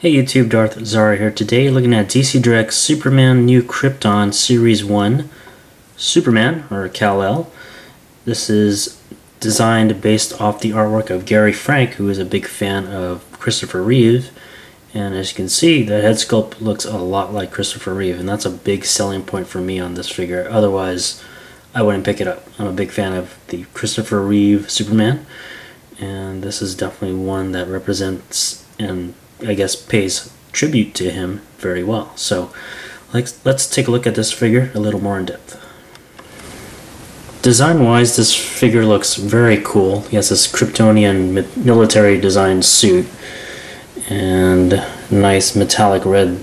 Hey YouTube, Darth Zara here. Today looking at DC Direct's Superman New Krypton Series 1 Superman, or Kal-El. This is designed based off the artwork of Gary Frank, who is a big fan of Christopher Reeve. And as you can see, the head sculpt looks a lot like Christopher Reeve, and that's a big selling point for me on this figure. Otherwise, I wouldn't pick it up. I'm a big fan of the Christopher Reeve Superman, and this is definitely one that represents and I guess pays tribute to him very well. So let's take a look at this figure a little more in depth. Design wise, this figure looks very cool. He has this Kryptonian military designed suit and nice metallic red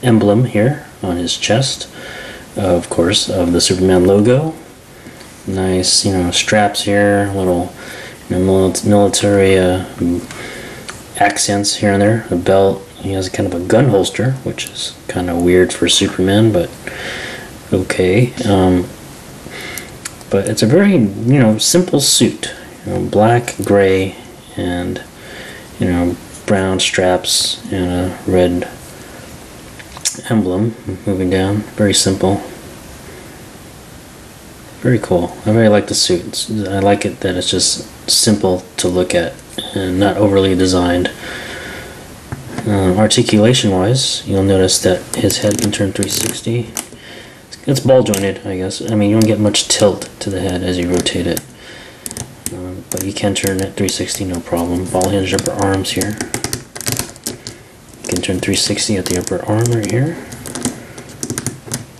emblem here on his chest, of course, of the Superman logo. Nice, straps here, little military accents here and there, a belt. He has kind of a gun holster, which is kind of weird for Superman, but okay. But it's a very, simple suit. Black, gray, and, brown straps and a red emblem moving down. Very simple. Very cool. I really like the suit. I like it that it's just simple to look at and not overly designed. Articulation wise, you'll notice that his head can turn 360. It's ball jointed, I guess. I mean, you don't get much tilt to the head as you rotate it, but you can turn it 360 no problem. Ball hinged upper arms here. You can turn 360 at the upper arm right here.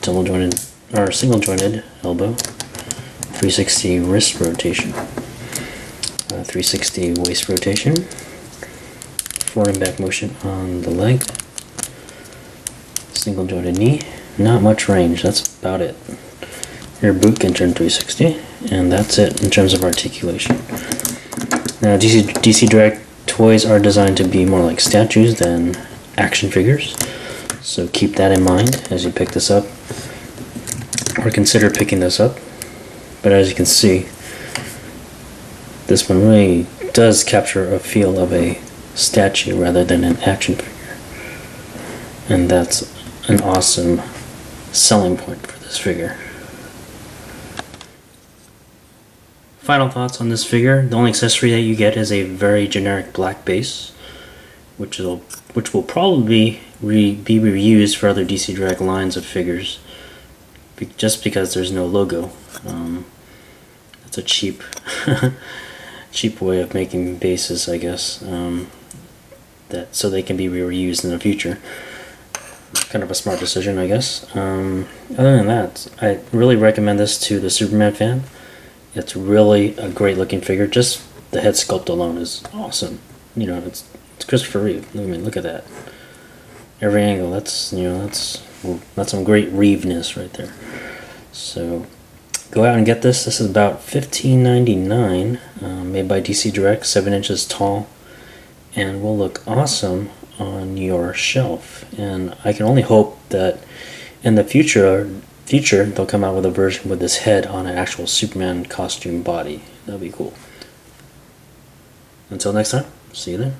Double jointed or single jointed elbow. 360 wrist rotation. 360 waist rotation, forward and back motion on the leg, single jointed knee. Not much range, that's about it. Your boot can turn 360, and that's it in terms of articulation. Now DC Direct toys are designed to be more like statues than action figures, so keep that in mind as you pick this up, or consider picking this up. But as you can see, this one really does capture a feel of a statue rather than an action figure. And that's an awesome selling point for this figure. Final thoughts on this figure. The only accessory that you get is a very generic black base, which will probably be reused for other DC Direct lines of figures, just because there's no logo. It's a cheap cheap way of making bases, I guess, so they can be reused in the future. Kind of a smart decision, I guess. Other than that, I really recommend this to the Superman fan. It's really a great looking figure. Just the head sculpt alone is awesome. It's Christopher Reeve. I mean, look at that. Every angle. That's some great Reeveness right there. So go out and get this. This is about $15.99, made by DC Direct, 7 inches tall, and will look awesome on your shelf. And I can only hope that in the future they'll come out with a version with this head on an actual Superman costume body. That'd be cool. Until next time, see you then.